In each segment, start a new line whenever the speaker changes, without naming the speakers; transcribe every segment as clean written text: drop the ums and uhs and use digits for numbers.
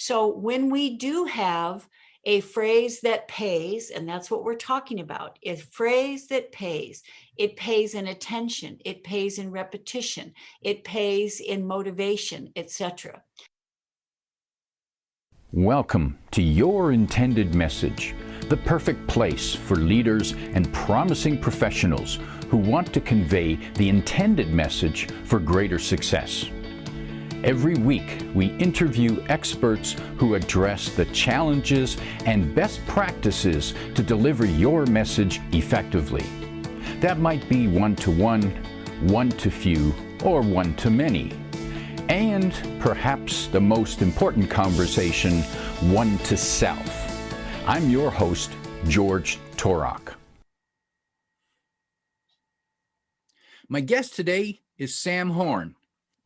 So when we do have a phrase that pays, and that's what we're talking about, a phrase that pays, it pays in attention, it pays in repetition, it pays in motivation, etc.
Welcome to Your Intended Message, the perfect place for leaders and promising professionals who want to convey the intended message for greater success. Every week, we interview experts who address the challenges and best practices to deliver your message effectively. That might be one-to-one, one-to-few, or one-to-many. And perhaps the most important conversation, one-to-self. I'm your host, George Torok. My guest today is Sam Horn.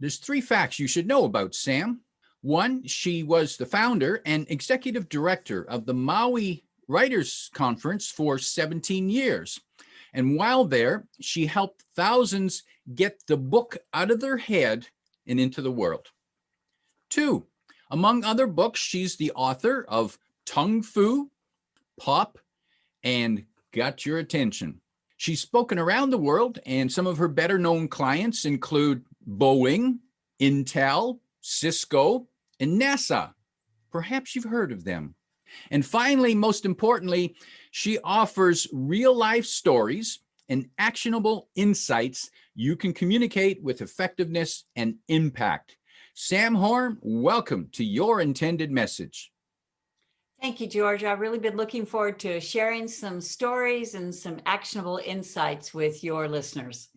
There's 3 facts you should know about Sam. 1, she was the founder and executive director of the Maui Writers Conference for 17 years. And while there, she helped thousands get the book out of their head and into the world. 2, among other books, she's the author of Tung Fu, Pop, and Got Your Attention. She's spoken around the world, and some of her better-known clients include Boeing, Intel, Cisco, and NASA. Perhaps you've heard of them. And finally, most importantly, she offers real-life stories and actionable insights you can communicate with effectiveness and impact. Sam Horn, welcome to Your Intended Message.
Thank you, George. I've really been looking forward to sharing some stories and some actionable insights with your listeners.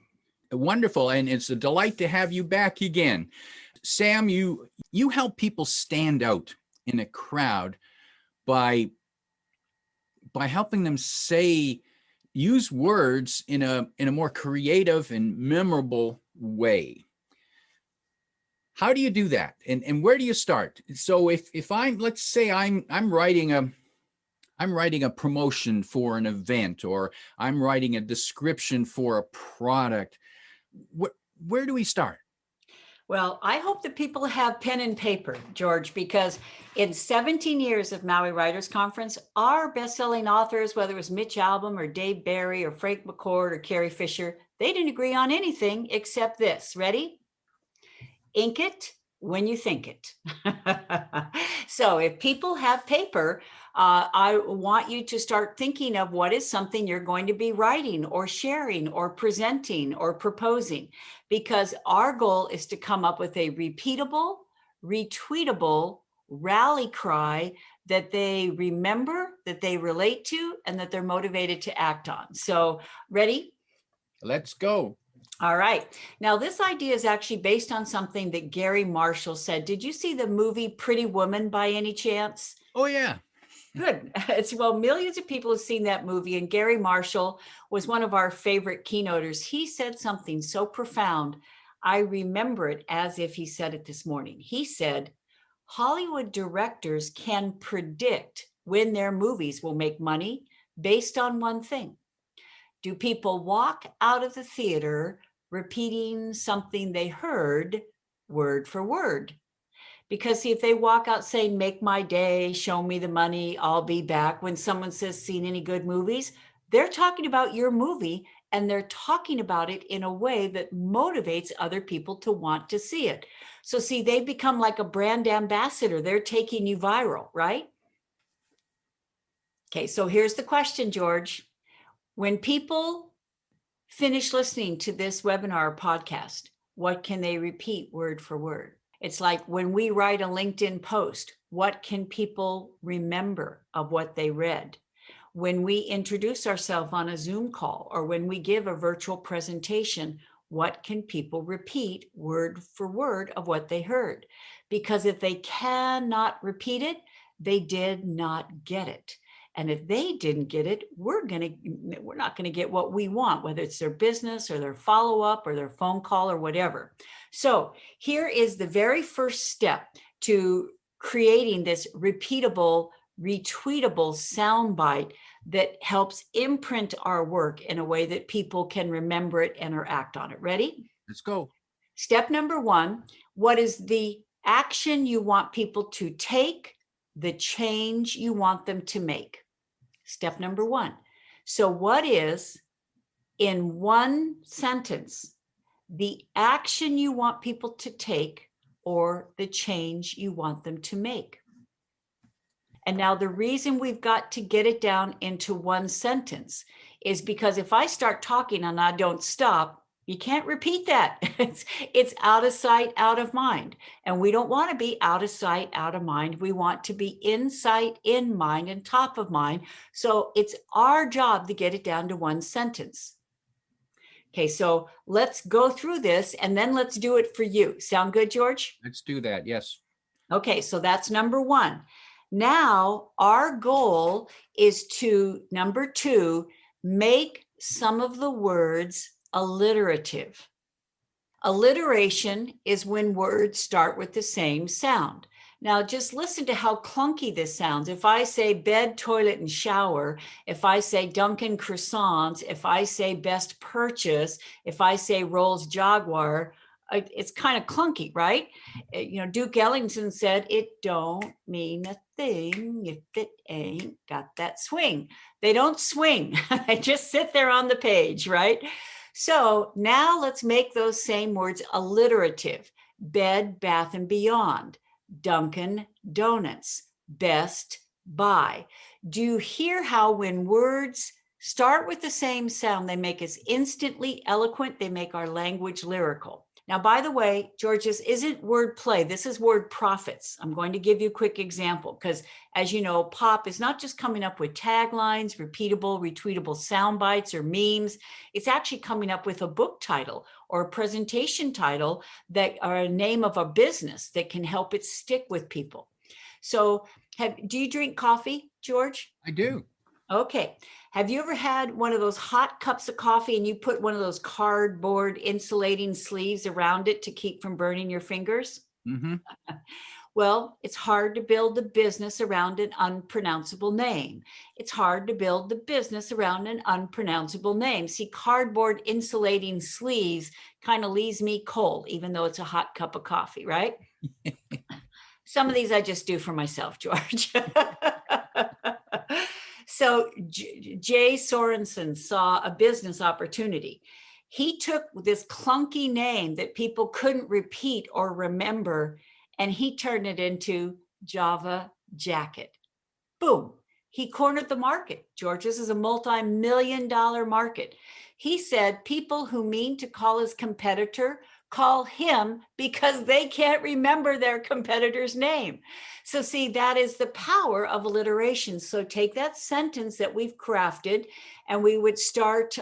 Wonderful, and it's a delight to have you back again. Sam, you help people stand out in a crowd by helping them use words in a more creative and memorable way. How do you do that? And where do you start? So if let's say I'm writing a promotion for an event, or I'm writing a description for a product, where do we start?
Well, I hope that people have pen and paper, George, because in 17 years of Maui Writers Conference, our best-selling authors, whether it was Mitch Albom or Dave Barry or Frank McCord or Carrie Fisher, they didn't agree on anything except this. Ready? Ink it when you think it. So if people have paper, I want you to start thinking of what is something you're going to be writing or sharing or presenting or proposing, because our goal is to come up with a repeatable, retweetable rally cry that they remember, that they relate to, and that they're motivated to act on. So ready?
Let's go.
All right. Now, this idea is actually based on something that Gary Marshall said. Did you see the movie Pretty Woman by any chance?
Oh, yeah.
Good. Millions of people have seen that movie, and Gary Marshall was one of our favorite keynoters. He said something so profound. I remember it as if he said it this morning. He said, Hollywood directors can predict when their movies will make money based on one thing. Do people walk out of the theater repeating something they heard word for word? Because see, if they walk out saying, make my day, show me the money, I'll be back, when someone says, seen any good movies, they're talking about your movie, and they're talking about it in a way that motivates other people to want to see it. So see, they become like a brand ambassador. They're taking you viral, right? Okay, so here's the question, George. When people finish listening to this webinar or podcast, what can they repeat word for word? It's like when we write a LinkedIn post, what can people remember of what they read? When we introduce ourselves on a Zoom call, or when we give a virtual presentation, what can people repeat word for word of what they heard? Because if they cannot repeat it, they did not get it. And if they didn't get it, we're not going to get what we want, whether it's their business or their follow-up or their phone call or whatever. So here is the very first step to creating this repeatable, retweetable soundbite that helps imprint our work in a way that people can remember it and or act on it. Ready?
Let's go.
Step number 1, what is the action you want people to take, the change you want them to make. Step number one. So what is, in one sentence, the action you want people to take or the change you want them to make? And now the reason we've got to get it down into one sentence is because if I start talking and I don't stop, you can't repeat that. It's out of sight, out of mind. And we don't want to be out of sight, out of mind. We want to be in sight, in mind, and top of mind. So it's our job to get it down to one sentence. Okay, so let's go through this and then let's do it for you. Sound good, George?
Let's do that. Yes.
Okay, so that's number one. Now, our goal is to, number two, make some of the words alliterative. Alliteration is when words start with the same sound. Now, just listen to how clunky this sounds. If I say bed, toilet, and shower, if I say Dunkin' croissants, if I say best purchase, if I say Rolls Jaguar, it's kind of clunky, right? Duke Ellington said, it don't mean a thing if it ain't got that swing. They don't swing. They just sit there on the page, right? So now let's make those same words alliterative. Bed, bath, and beyond. Dunkin' Donuts. Best Buy. Do you hear how when words start with the same sound, they make us instantly eloquent? They make our language lyrical. Now, by the way, George, this isn't word play. This is word profits. I'm going to give you a quick example because, as you know, pop is not just coming up with taglines, repeatable, retweetable sound bites or memes. It's actually coming up with a book title or a presentation title that are a name of a business that can help it stick with people. So do you drink coffee, George?
I do.
Okay. Have you ever had one of those hot cups of coffee and you put one of those cardboard insulating sleeves around it to keep from burning your fingers?
Mm-hmm.
Well, it's hard to build a business around an unpronounceable name. It's hard to build the business around an unpronounceable name. See, cardboard insulating sleeves kind of leaves me cold, even though it's a hot cup of coffee, right? Some of these I just do for myself, George. So Jay Sorensen saw a business opportunity. He took this clunky name that people couldn't repeat or remember, and he turned it into Java Jacket. Boom. He cornered the market. George, this is a multi-million-dollar market. He said people who mean to call his competitor call him because they can't remember their competitor's name. So see, that is the power of alliteration. So take that sentence that we've crafted and we would start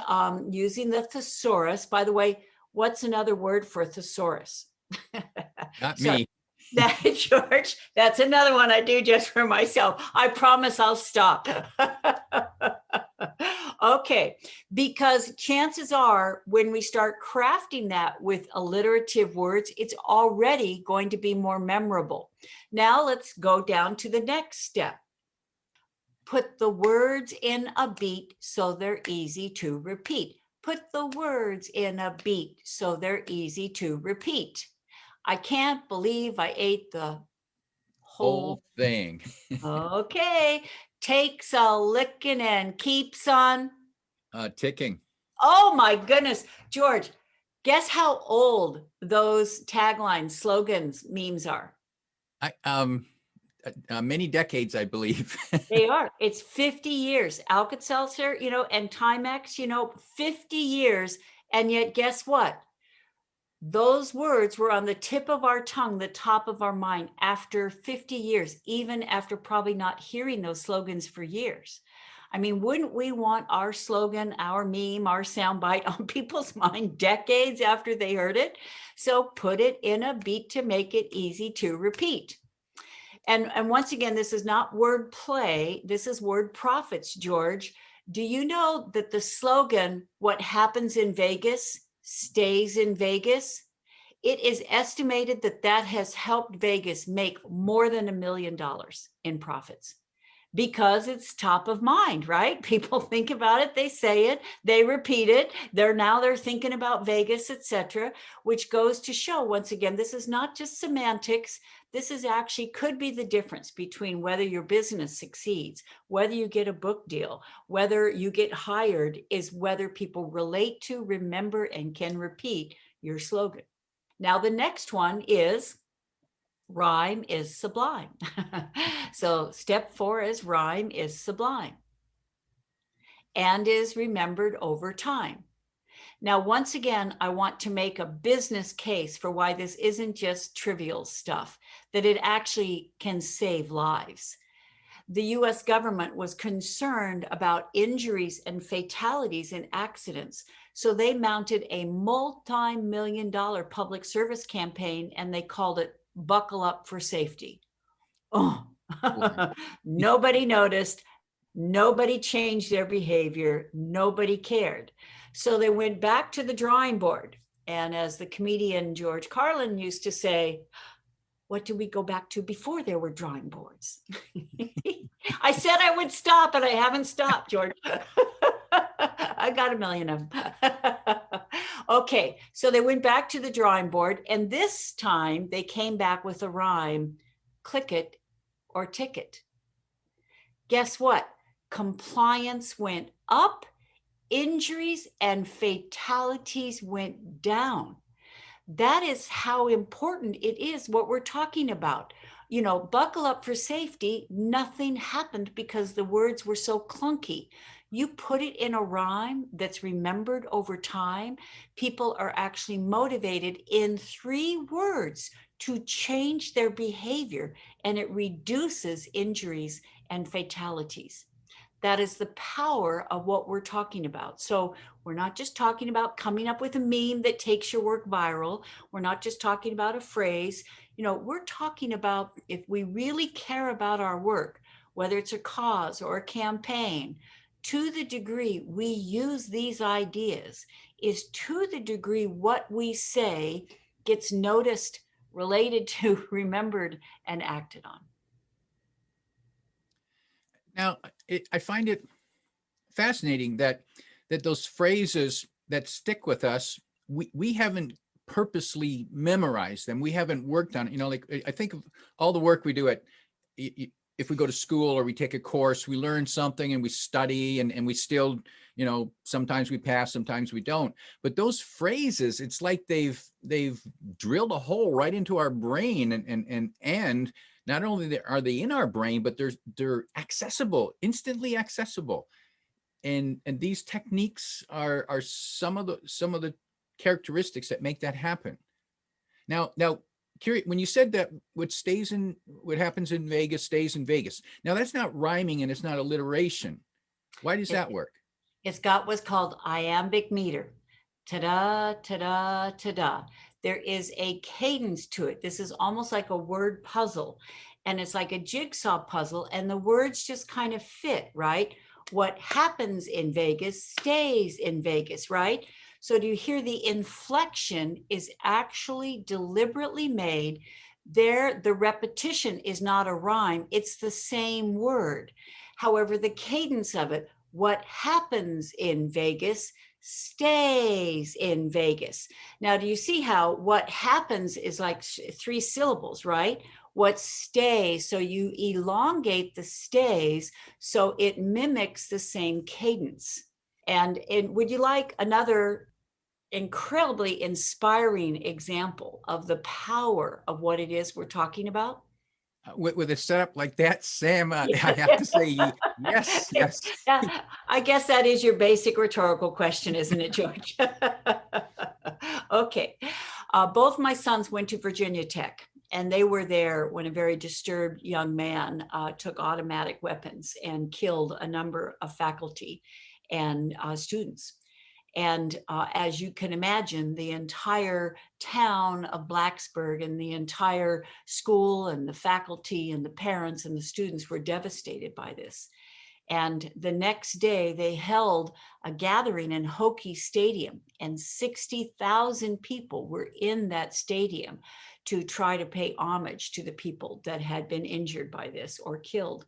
using the thesaurus. By the way, what's another word for thesaurus?
Not me.
That, George, that's another one I do just for myself. I promise I'll stop. Okay, because chances are when we start crafting that with alliterative words, it's already going to be more memorable. Now let's go down to the next step. Put the words in a beat so they're easy to repeat. Put the words in a beat so they're easy to repeat. I can't believe I ate the whole
thing.
Okay. Takes a licking and keeps on
Ticking.
Oh my goodness. George, guess how old those taglines, slogans, memes are?
Many decades, I believe.
They are. It's 50 years. Alka-Seltzer, and Timex, 50 years. And yet, guess what? Those words were on the tip of our tongue, the top of our mind after 50 years, even after probably not hearing those slogans for years. I mean, wouldn't we want our slogan, our meme, our soundbite on people's mind decades after they heard it? So put it in a beat to make it easy to repeat. And once again, this is not word play. This is word profits, George. Do you know that the slogan, what happens in Vegas stays in Vegas? It is estimated that that has helped Vegas make more than $1 million in profits. Because it's top of mind, right? People think about it, they say it, they repeat it. They're thinking about Vegas, etc., which goes to show, once again, this is not just semantics. This is actually could be the difference between whether your business succeeds, whether you get a book deal, whether you get hired, is whether people relate to, remember, and can repeat your slogan. Now, the next one is rhyme is sublime. So step 4 is rhyme is sublime and is remembered over time. Now, once again, I want to make a business case for why this isn't just trivial stuff, that it actually can save lives. The US government was concerned about injuries and fatalities in accidents. So they mounted a multi-million-dollar public service campaign, and they called it Buckle Up for Safety. Oh, nobody noticed. Nobody changed their behavior. Nobody cared. So they went back to the drawing board. And as the comedian George Carlin used to say, what did we go back to before there were drawing boards? I said I would stop, and I haven't stopped, George. I got a million of them. Okay, so they went back to the drawing board, and this time they came back with a rhyme, click it or ticket. Guess what? Compliance went up, injuries and fatalities went down. That is how important it is what we're talking about. You know, buckle up for safety. Nothing happened because the words were so clunky. You put it in a rhyme that's remembered over time. People are actually motivated in 3 words to change their behavior, and it reduces injuries and fatalities. That is the power of what we're talking about. So we're not just talking about coming up with a meme that takes your work viral. We're not just talking about a phrase. You know, we're talking about, if we really care about our work, whether it's a cause or a campaign, to the degree we use these ideas is to the degree what we say gets noticed, related to, remembered, and acted on.
Now, I find it fascinating that those phrases that stick with us, we haven't purposely memorized them. We haven't worked on it. You know, like I think of all the work we do at, if we go to school or we take a course, we learn something and we study and we still, you know, sometimes we pass, sometimes we don't. But those phrases, it's like they've drilled a hole right into our brain, and not only are they in our brain, but they're accessible, instantly accessible. And these techniques are some of the characteristics that make that happen. Now, curious, when you said that what happens in Vegas stays in Vegas. Now that's not rhyming and it's not alliteration. Why does that work?
It's got what's called iambic meter. Ta-da, ta-da, ta-da. There is a cadence to it. This is almost like a word puzzle, and it's like a jigsaw puzzle, and the words just kind of fit, right? What happens in Vegas stays in Vegas, right? So do you hear the inflection is actually deliberately made there? The repetition is not a rhyme, it's the same word. However, the cadence of it, what happens in Vegas stays in Vegas. Now, do you see how what happens is like 3 syllables, right? What stays, so you elongate the stays so it mimics the same cadence. And would you like another incredibly inspiring example of the power of what it is we're talking about?
With a setup like that, Sam, I have to say yes.
Yeah, I guess that is your basic rhetorical question, isn't it, George? Okay. Both my sons went to Virginia Tech, and they were there when a very disturbed young man took automatic weapons and killed a number of faculty and students. And as you can imagine, the entire town of Blacksburg and the entire school and the faculty and the parents and the students were devastated by this. And the next day they held a gathering in Hokie Stadium, and 60,000 people were in that stadium to try to pay homage to the people that had been injured by this or killed.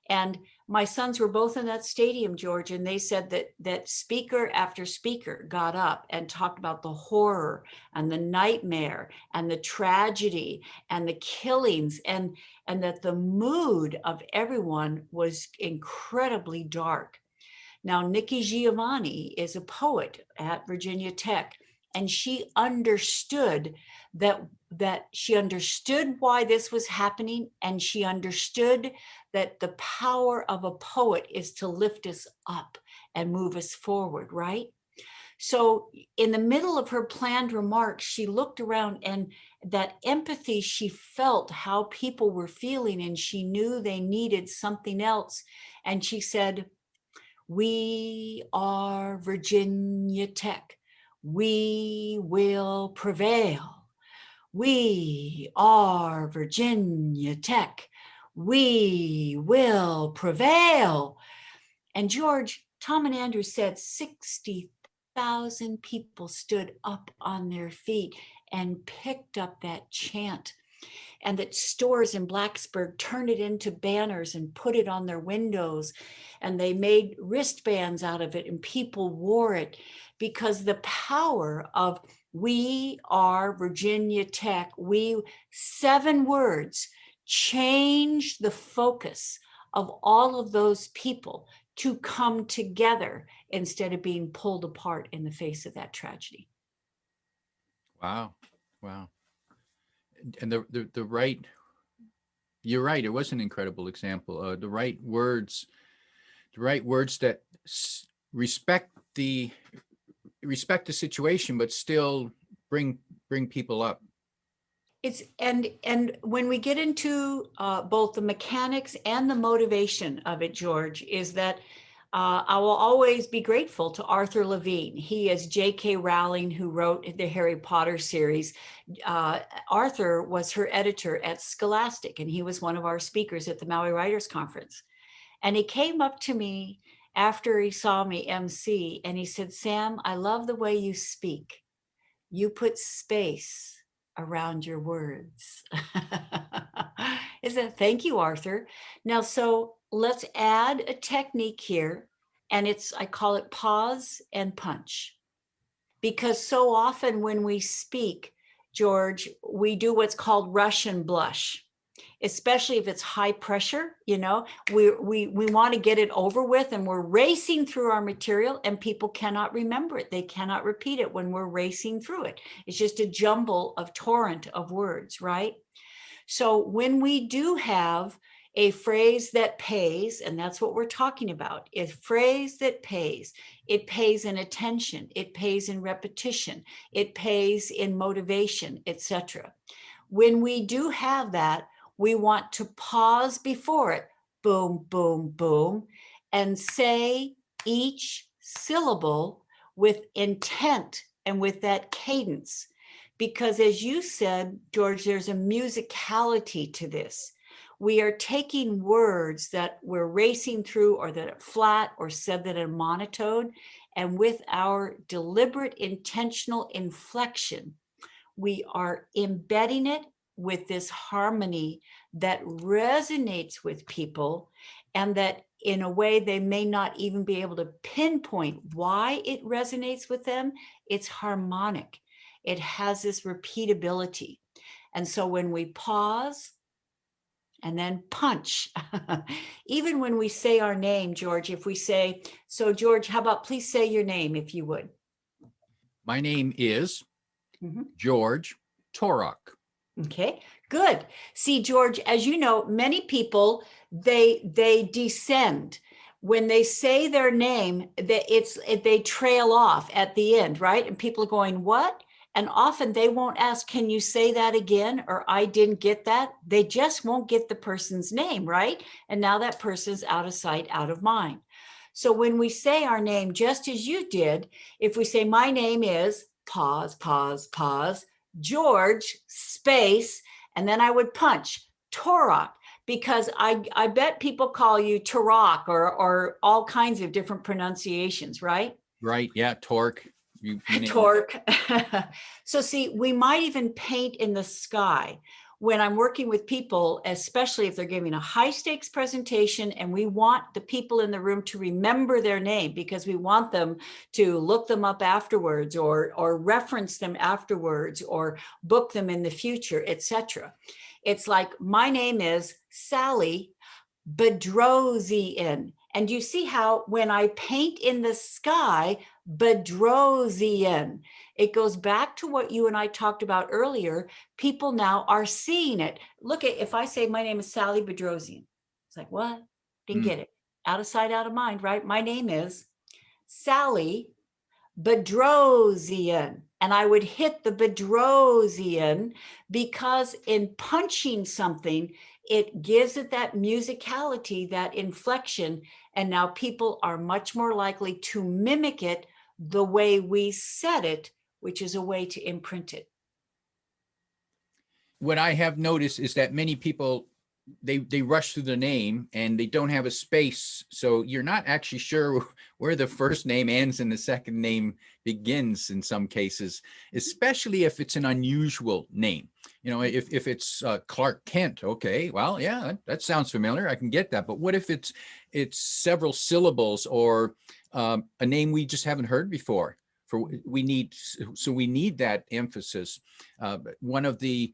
And my sons were both in that stadium, George, and they said that speaker after speaker got up and talked about the horror and the nightmare and the tragedy and the killings, and that the mood of everyone was incredibly dark. Now, Nikki Giovanni is a poet at Virginia Tech, and she understood that she understood why this was happening, and she understood that the power of a poet is to lift us up and move us forward, right? So in the middle of her planned remarks, she looked around, and that empathy, she felt how people were feeling, and she knew they needed something else. And she said, "We are Virginia Tech. We will prevail. We are Virginia Tech. We will prevail." And George, Tom and Andrew said 60,000 people stood up on their feet and picked up that chant. And that stores in Blacksburg turned it into banners and put it on their windows. And they made wristbands out of it, and people wore it, because the power of "We are Virginia Tech," 7 words changed the focus of all of those people to come together instead of being pulled apart in the face of that tragedy.
Wow. Wow. And the right, you're right. It was an incredible example. The right words that respect the situation, but still bring people up.
It's and when we get into both the mechanics and the motivation of it, George, is that I will always be grateful to Arthur Levine. He is J.K. Rowling, who wrote the Harry Potter series. Arthur was her editor at Scholastic, and he was one of our speakers at the Maui Writers Conference. And he came up to me after he saw me MC, and he said, "Sam, I love the way you speak. You put space around your words." Thank you, Arthur. Now, so let's add a technique here, and I call it pause and punch. Because so often when we speak, George, we do what's called rush and blush, especially if it's high pressure. We want to get it over with, and we're racing through our material, and people cannot remember it. They cannot repeat it when we're racing through it. It's just a jumble of torrent of words, right? So when we do have a phrase that pays, and that's what we're talking about, a phrase that pays, it pays in attention, it pays in repetition, it pays in motivation, etc. When we do have that, we want to pause before it, boom, boom, boom, and say each syllable with intent and with that cadence. Because as you said, George, there's a musicality to this. We are taking words that we're racing through, or that are flat, or said that are monotone, and with our deliberate, intentional inflection, we are embedding it with this harmony that resonates with people, and that in a way they may not even be able to pinpoint why it resonates with them. It's harmonic. It has this repeatability. And so when we pause and then punch, even when we say our name, George, if we say, so George, how about please say your name, if you would.
My name is George Torok.
Okay, good. See, George, as you know, many people, they descend. When they say their name, they trail off at the end, right? And people are going, what? And often they won't ask, can you say that again? Or I didn't get that. They just won't get the person's name, right? And now that person's out of sight, out of mind. So when we say our name, just as you did, if we say, my name is, pause, pause, pause, George, space, and then I would punch, Torok, because I bet people call you Torok or all kinds of different pronunciations, right?
Right, yeah, Torque.
Torque. So see, we might even paint in the sky. when I'm working with people, especially if they're giving a high stakes presentation and we want the people in the room to remember their name because we want them to look them up afterwards or reference them afterwards or book them in the future, etc. It's like, my name is Sally Bedrosian. And you see how when I paint in the sky, Bedrosian, it goes back to what you and I talked about earlier. People now are seeing it. Look at, if I say my name is Sally Bedrosian, it's like, what? Didn't get it. Out of sight, out of mind, right? My name is Sally Bedrosian. And I would hit the Bedrosian because in punching something, it gives it that musicality, that inflection. And now people are much more likely to mimic it the way we said it, which is a way to imprint it.
What I have noticed is that many people, they rush through the name and they don't have a space. So you're not actually sure where the first name ends and the second name begins in some cases, especially if it's an unusual name. You know, if it's Clark Kent, okay, well, yeah, that sounds familiar. I can get that. But what if it's several syllables or a name we just haven't heard before? We need that emphasis. One of the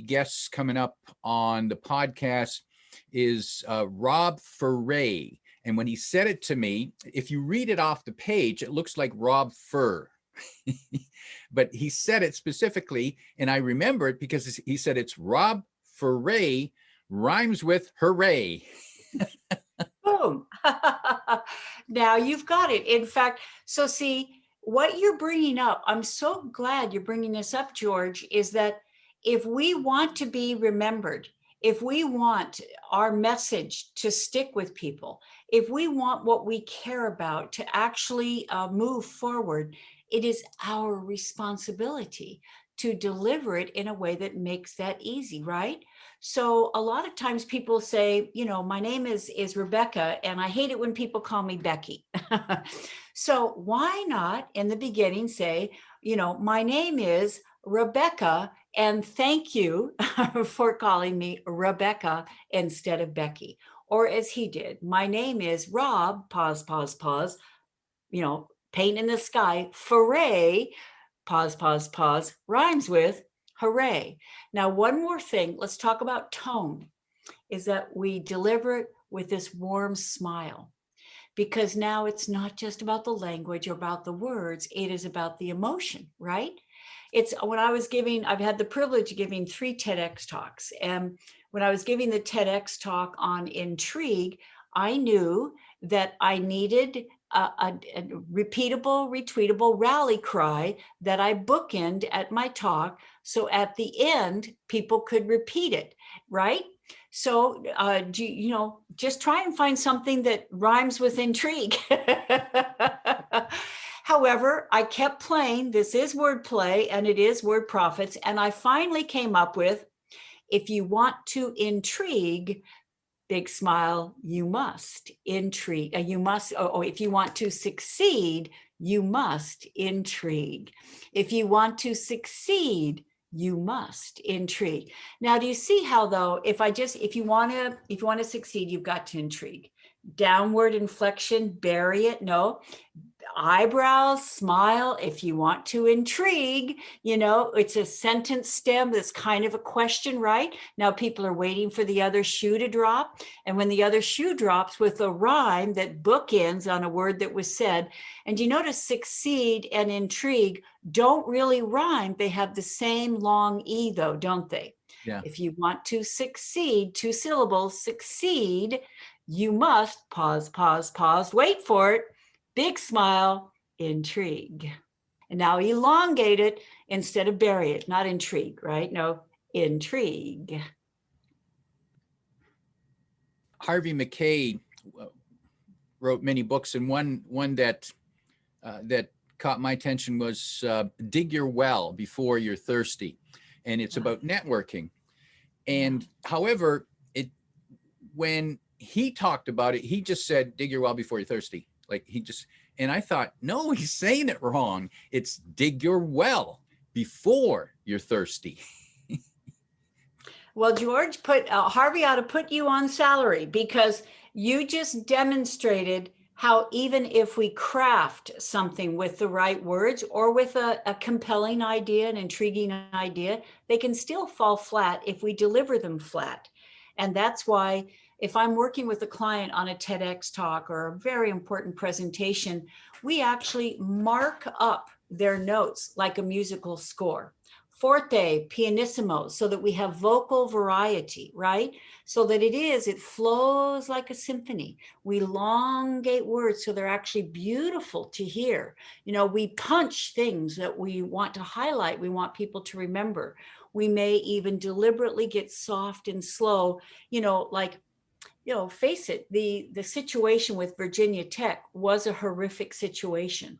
guests coming up on the podcast is Rob Ferray. And when he said it to me, if you read it off the page, it looks like Rob Fur. But he said it specifically, and I remember it because he said it's Rob Ferray, rhymes with hooray.
Boom. Now you've got it. In fact, so see, what you're bringing up, I'm so glad you're bringing this up, George, is that if we want to be remembered, if we want our message to stick with people, if we want what we care about to actually move forward, it is our responsibility to deliver it in a way that makes that easy, right? So a lot of times people say, you know, my name is Rebecca, and I hate it when people call me Becky. So why not in the beginning say, you know, my name is Rebecca, and thank you for calling me Rebecca instead of Becky. Or as he did, my name is Rob, pause, pause, pause, you know, paint in the sky, Ferray, pause, pause, pause, rhymes with hooray. Now, one more thing, let's talk about tone, is that we deliver it with this warm smile. Because now it's not just about the language or about the words, it is about the emotion, right? It's when I was giving, I've had the privilege of giving 3 TEDx talks. And when I was giving the TEDx talk on intrigue, I knew that I needed a repeatable, retweetable rally cry that I bookend at my talk. So at the end, people could repeat it, right? So, you know, just try and find something that rhymes with intrigue. However, I kept playing. This is wordplay and it is word profits. And I finally came up with, if you want to intrigue, big smile, you must intrigue. You must, or if you want to succeed, you must intrigue. If you want to succeed, you must intrigue. Now, do you see how though, if you want to succeed, you've got to intrigue. Downward inflection, bury it. No. Eyebrows, smile. If you want to intrigue, you know, it's a sentence stem that's kind of a question, right? Now people are waiting for the other shoe to drop. And when the other shoe drops with a rhyme that bookends on a word that was said, and you notice succeed and intrigue don't really rhyme. They have the same long E though, don't they?
Yeah.
If you want to succeed, 2 syllables, succeed, you must pause, pause, pause, wait for it. Big smile, intrigue. And now elongate it instead of bury it, not intrigue, right? No, intrigue.
Harvey Mackay wrote many books, and one that caught my attention was Dig Your Well Before You're Thirsty. And it's about networking. And however, when he talked about it, he just said, dig your well before you're thirsty. And I thought, no, he's saying it wrong. It's dig your well before you're thirsty.
Well, George, Harvey ought to put you on salary, because you just demonstrated how even if we craft something with the right words or with a compelling idea, an intriguing idea, they can still fall flat if we deliver them flat. And that's why if I'm working with a client on a TEDx talk or a very important presentation, we actually mark up their notes like a musical score. Forte, pianissimo, so that we have vocal variety, right? So that it flows like a symphony. We elongate words so they're actually beautiful to hear. We punch things that we want to highlight, we want people to remember. We may even deliberately get soft and slow, face it, the situation with Virginia Tech was a horrific situation.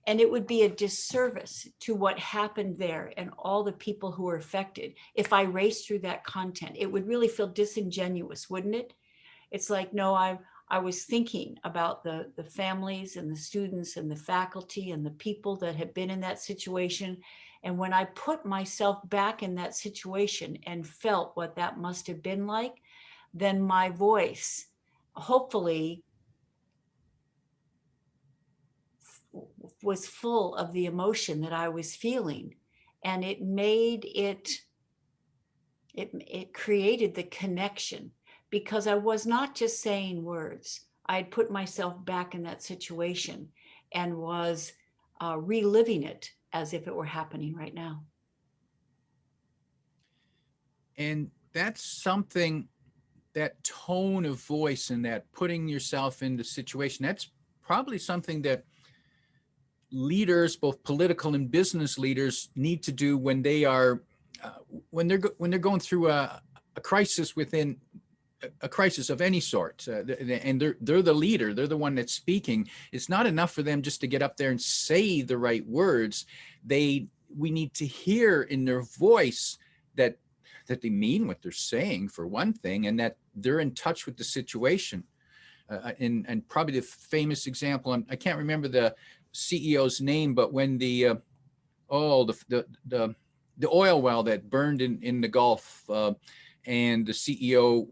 And it would be a disservice to what happened there and all the people who were affected if I raced through that content. It would really feel disingenuous, wouldn't it? It's like, no, I was thinking about the families and the students and the faculty and the people that have been in that situation. And when I put myself back in that situation and felt what that must have been like, then my voice hopefully was full of the emotion that I was feeling. And it created the connection, because I was not just saying words. I had put myself back in that situation and was reliving it as if it were happening right now.
And that's something, that tone of voice and that putting yourself in the situation, that's probably something that leaders, both political and business leaders, need to do when they are when they're going through a crisis within a crisis of any sort, and they're the leader, they're the one that's speaking. It's not enough for them just to get up there and say the right words. We need to hear in their voice that they mean what they're saying, for one thing, and that they're in touch with the situation. And probably the famous example, I can't remember the CEO's name, but when the oil well that burned in the Gulf, and the CEO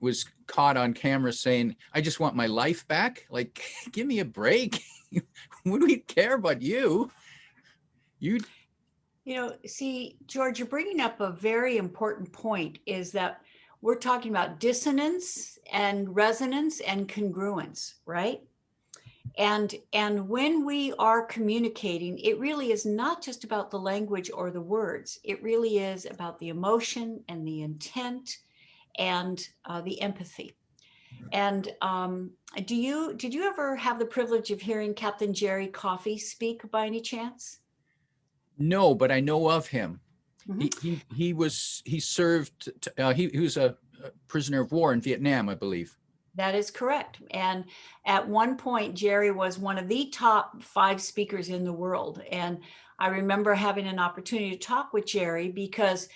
was caught on camera saying, "I just want my life back." Like, give me a break. What do we care about you?
See, George, you're bringing up a very important point, is that we're talking about dissonance and resonance and congruence, right? And when we are communicating, it really is not just about the language or the words. It really is about the emotion and the intent and the empathy. And did you ever have the privilege of hearing Captain Jerry Coffey speak by any chance?
No, but I know of him.
Mm-hmm.
He served. He was a prisoner of war in Vietnam, I believe.
That is correct. And at one point, Jerry was one of the top 5 speakers in the world. And I remember having an opportunity to talk with Jerry because,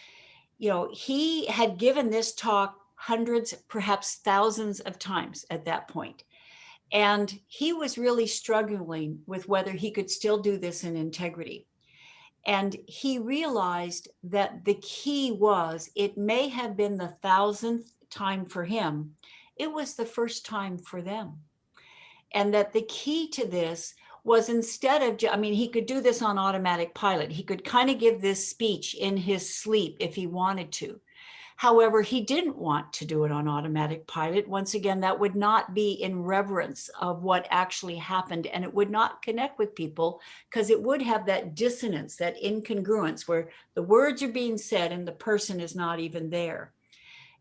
he had given this talk hundreds, perhaps thousands of times at that point. And he was really struggling with whether he could still do this in integrity. And he realized that the key was, it may have been the 1,000th time for him, it was the first time for them. And that the key to this was, instead of, he could do this on automatic pilot. He could kind of give this speech in his sleep if he wanted to. However, he didn't want to do it on automatic pilot. Once again, that would not be in reverence of what actually happened, and it would not connect with people, because it would have that dissonance, that incongruence, where the words are being said and the person is not even there.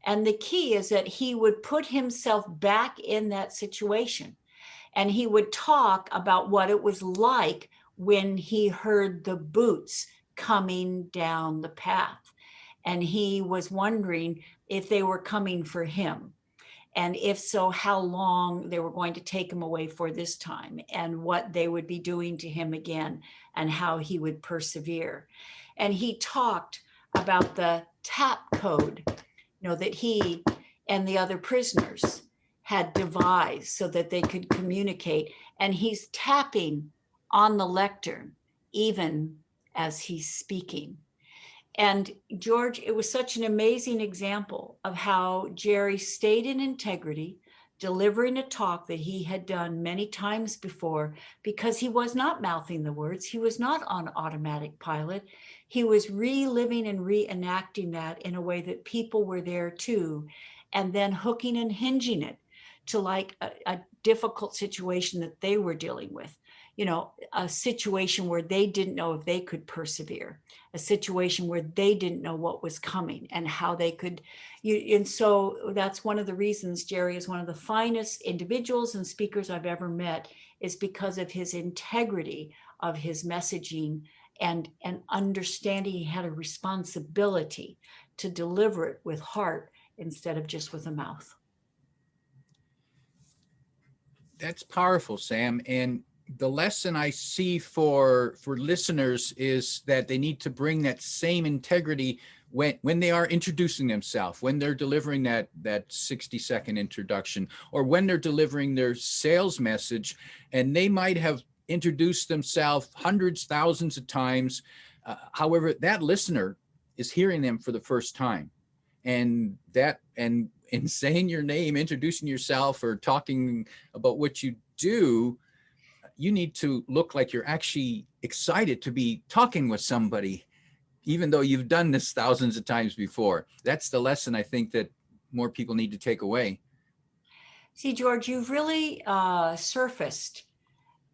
And the key is that he would put himself back in that situation, and he would talk about what it was like when he heard the boots coming down the path. And he was wondering if they were coming for him. And if so, how long they were going to take him away for this time, and what they would be doing to him again, and how he would persevere. And he talked about the tap code, that he and the other prisoners had devised so that they could communicate. And he's tapping on the lectern even as he's speaking. And George, it was such an amazing example of how Jerry stayed in integrity, delivering a talk that he had done many times before, because he was not mouthing the words. He was not on automatic pilot. He was reliving and reenacting that in a way that people were there too, and then hooking and hinging it to like a difficult situation that they were dealing with. You know, a situation where they didn't know if they could persevere, a situation where they didn't know what was coming and how they could. And so that's one of the reasons Jerry is one of the finest individuals and speakers I've ever met, is because of his integrity of his messaging and understanding he had a responsibility to deliver it with heart instead of just with a mouth.
That's powerful, Sam. And the lesson I see for listeners is that they need to bring that same integrity when they are introducing themselves, when they're delivering that 60-second introduction, or when they're delivering their sales message, and they might have introduced themselves hundreds, thousands of times. However, that listener is hearing them for the first time. And in saying your name, introducing yourself, or talking about what you do, you need to look like you're actually excited to be talking with somebody, even though you've done this thousands of times before. That's the lesson I think that more people need to take away.
See, George, you've really surfaced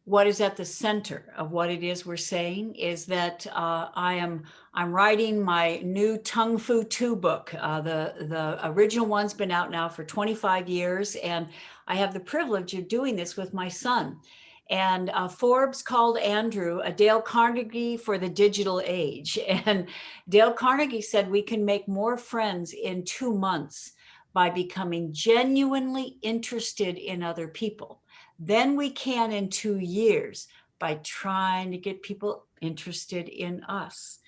what is at the center of what it is we're saying, is that I'm writing my new Tung Fu 2 book. The original one's been out now for 25 years, and I have the privilege of doing this with my son. And Forbes called Andrew a Dale Carnegie for the digital age. And Dale Carnegie said we can make more friends in 2 months by becoming genuinely interested in other people than we can in 2 years by trying to get people interested in us.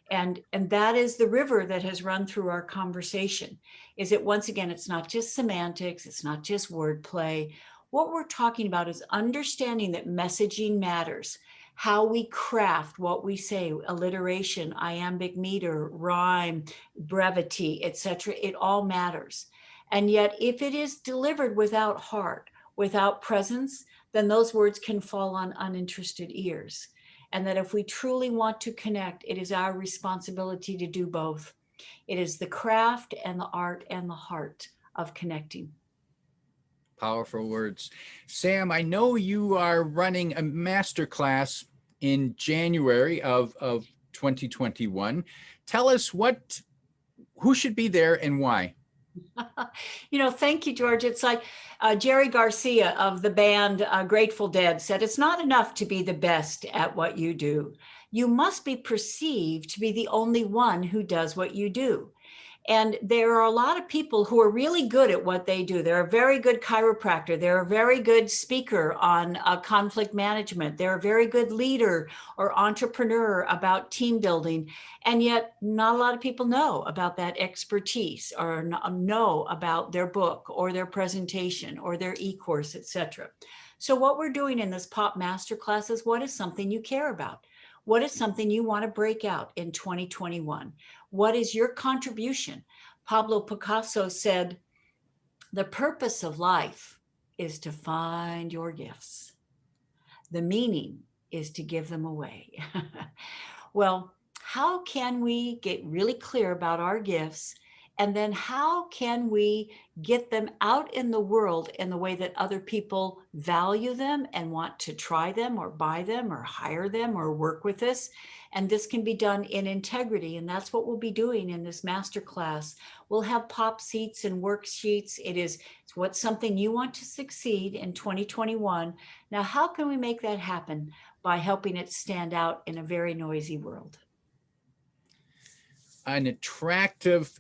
And that is the river that has run through our conversation, is that once again, it's not just semantics, it's not just wordplay. What we're talking about is understanding that messaging matters, how we craft what we say, alliteration, iambic meter, rhyme, brevity, etc. It all matters. And yet, if it is delivered without heart, without presence, then those words can fall on uninterested ears. And that if we truly want to connect, it is our responsibility to do both. It is the craft and the art and the heart of connecting.
Powerful words. Sam, I know you are running a masterclass in January of 2021. Tell us who should be there and why.
Thank you, George. It's like Jerry Garcia of the band Grateful Dead said, it's not enough to be the best at what you do. You must be perceived to be the only one who does what you do. And there are a lot of people who are really good at what they do. They're a very good chiropractor. They're a very good speaker on conflict management. They're a very good leader or entrepreneur about team building. And yet not a lot of people know about that expertise or know about their book or their presentation or their e-course, etc. So what we're doing in this Pop Masterclass is, what is something you care about? What is something you want to break out in 2021? What is your contribution? Pablo Picasso said, the purpose of life is to find your gifts. The meaning is to give them away. Well, how can we get really clear about our gifts? And then how can we get them out in the world in the way that other people value them and want to try them or buy them or hire them or work with us? And this can be done in integrity. And that's what we'll be doing in this masterclass. We'll have pop seats and worksheets. It's what's something you want to succeed in 2021. Now, how can we make that happen? By helping it stand out in a very noisy world.
An attractive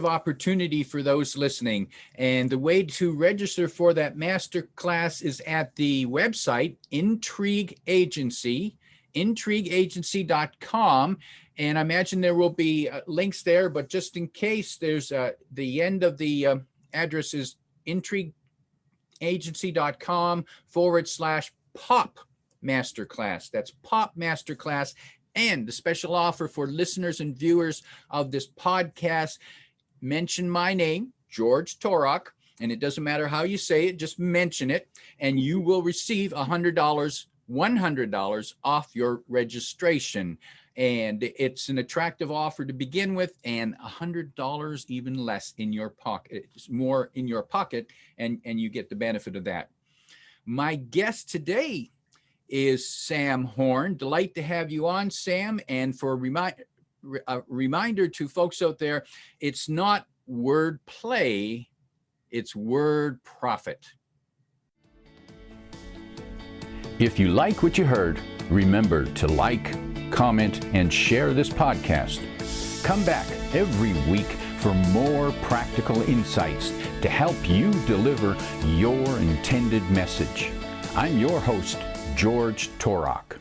opportunity for those listening. And the way to register for that masterclass is at the website Intrigue Agency, intrigueagency.com. And I imagine there will be links there, but just in case, there's the end of the address is intrigueagency.com/pop masterclass. That's pop masterclass. And the special offer for listeners and viewers of this podcast, mention my name, George Torok, and it doesn't matter how you say it, just mention it, and you will receive $100 off your registration. And it's an attractive offer to begin with, and $100 even less in your pocket. It's more in your pocket, and you get the benefit of that. My guest today is Sam Horn. Delight to have you on, Sam. And for a reminder to folks out there, it's not word play, it's word profit.
If you like what you heard, remember to like, comment, and share this podcast. Come back every week for more practical insights to help you deliver your intended message. I'm your host, George Torok.